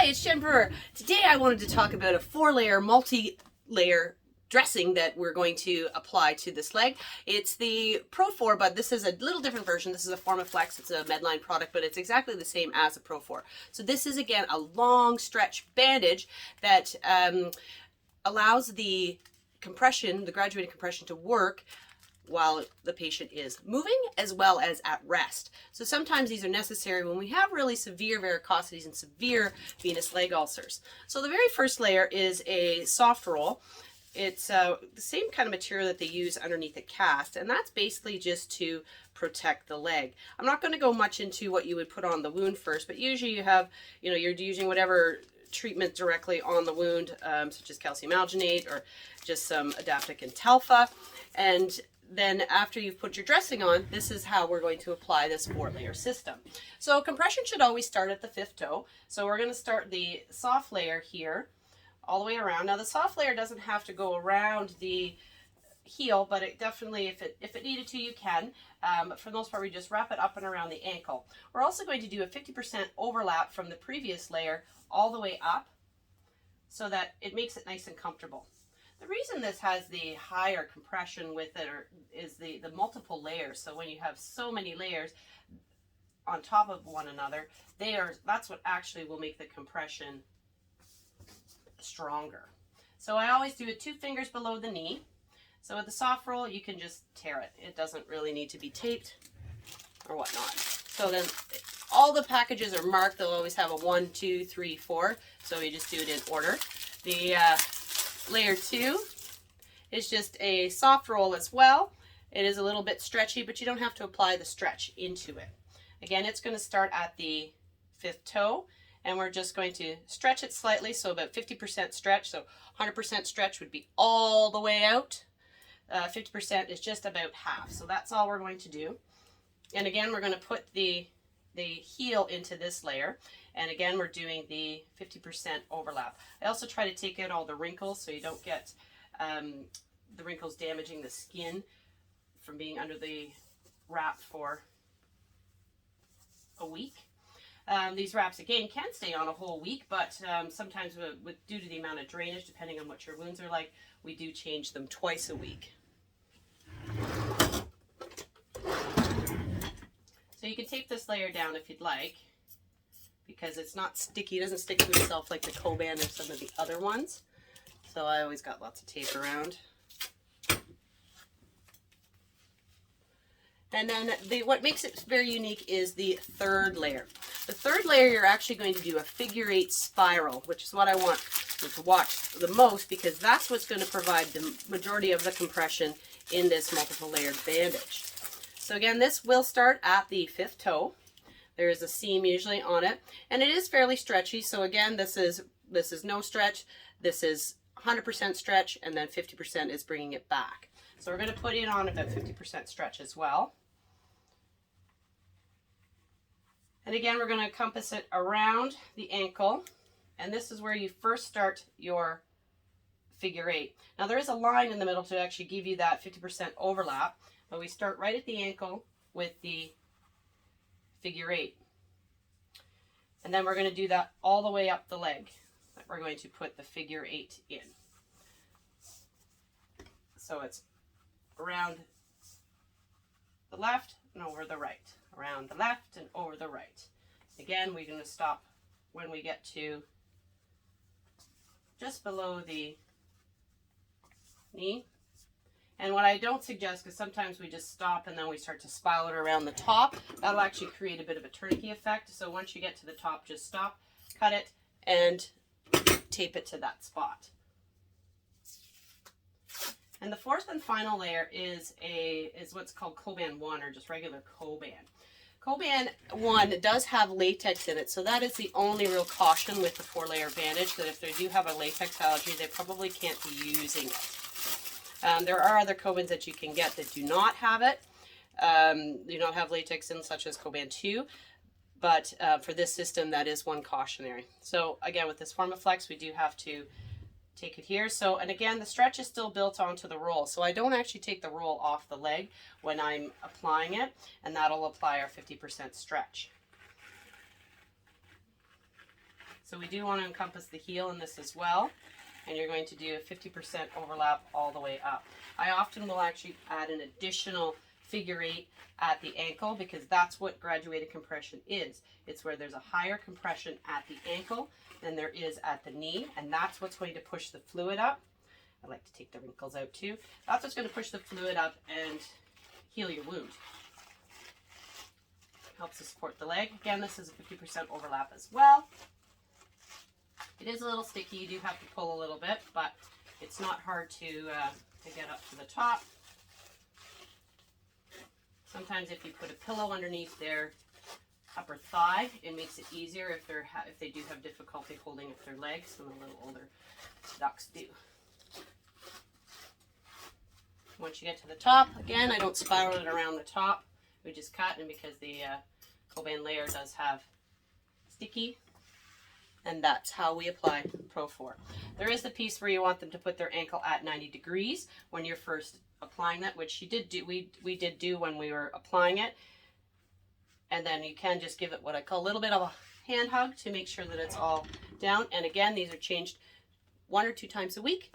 Hi, it's Jennifer. Today I wanted to talk about a 4-layer, multi-layer dressing that we're going to apply to this leg. It's the Profore, but this is a little different version. This is a fourflex. It's a Medline product, but it's exactly the same as a Profore. So this is, again, a long stretch bandage that allows the compression, the graduated compression, to work while the patient is moving as well as at rest. So sometimes these are necessary when we have really severe varicosities and severe venous leg ulcers. So the very first layer is a soft roll. It's the same kind of material that they use underneath a cast, and that's basically just to protect the leg. I'm not going to go much into what you would put on the wound first, but usually you have, you're using whatever treatment directly on the wound, such as calcium alginate or just some adaptic and telfa. And then after you've put your dressing on, this is how we're going to apply this 4-layer system. So compression should always start at the 5th toe. So we're going to start the soft layer here all the way around. Now the soft layer doesn't have to go around the heel, but it definitely, if it needed to, you can. But for the most part, we just wrap it up and around the ankle. We're also going to do a 50% overlap from the previous layer all the way up so that it makes it nice and comfortable. The reason this has the higher compression with it is the multiple layers. So when you have so many layers on top of one another, that's what actually will make the compression stronger. So I always do it 2 fingers below the knee. So with the soft roll, you can just tear it. It doesn't really need to be taped or whatnot. So then all the packages are marked. They'll always have a 1, 2, 3, 4. So you just do it in order. The layer 2 is just a soft roll as well. It is a little bit stretchy, but you don't have to apply the stretch into it. Again, it's going to start at the 5th toe, and we're just going to stretch it slightly, so about 50% stretch. So 100% stretch would be all the way out. 50% is just about half. So that's all we're going to do. And again, we're going to put the heel into this layer. And again, we're doing the 50% overlap. I also try to take out all the wrinkles so you don't get the wrinkles damaging the skin from being under the wrap for a week. These wraps, again, can stay on a whole week, but sometimes due to the amount of drainage, depending on what your wounds are like, we do change them twice a week. So you can tape this layer down if you'd like, because it's not sticky. It doesn't stick to itself like the Coban or some of the other ones. So I always got lots of tape around. And then what makes it very unique is the 3rd layer. The 3rd layer, you're actually going to do a figure 8 spiral, which is what I want you to watch the most, because that's what's going to provide the majority of the compression in this multiple layered bandage. So again, this will start at the 5th toe. There is a seam usually on it, and it is fairly stretchy. So again, this is no stretch. This is 100% stretch, and then 50% is bringing it back. So we're going to put in on about 50% stretch as well. And again, we're going to compass it around the ankle, and this is where you first start your figure 8. Now there is a line in the middle to actually give you that 50% overlap, but we start right at the ankle with the figure 8. And then we're going to do that all the way up the leg. We're going to put the figure 8 in. So it's around the left and over the right. Around the left and over the right. Again, we're going to stop when we get to just below the knee. And what I don't suggest, because sometimes we just stop and then we start to spiral it around the top, that'll actually create a bit of a tourniquet effect. So once you get to the top, just stop, cut it, and tape it to that spot. And the 4th and final layer is what's called Coban 1, or just regular Coban. Coban 1 does have latex in it, so that is the only real caution with the 4-layer bandage, that if they do have a latex allergy, they probably can't be using it. There are other Cobans that you can get that do not have it, do not have latex in, such as Coban 2, but for this system, that is one cautionary. So again, with this fourflex, we do have to take it here. So, and again, the stretch is still built onto the roll. So I don't actually take the roll off the leg when I'm applying it, and that'll apply our 50% stretch. So we do want to encompass the heel in this as well. And you're going to do a 50% overlap all the way up. I often will actually add an additional figure 8 at the ankle because that's what graduated compression is. It's where there's a higher compression at the ankle than there is at the knee, and that's what's going to push the fluid up. I like to take the wrinkles out too. That's what's going to push the fluid up and heal your wound. Helps to support the leg. Again, this is a 50% overlap as well. It is a little sticky. You do have to pull a little bit, but it's not hard to get up to the top. Sometimes if you put a pillow underneath their upper thigh, it makes it easier if they do have difficulty holding up their legs. Some of the little older ducks do. Once you get to the top, again, I don't spiral it around the top. We just cut, and because the Coban layer does have sticky, and that's how we apply Profore. There is the piece where you want them to put their ankle at 90 degrees when you're first applying that, which you did do. We did do when we were applying it. And then you can just give it what I call a little bit of a hand hug to make sure that it's all down. And again, these are changed 1 or 2 times a week.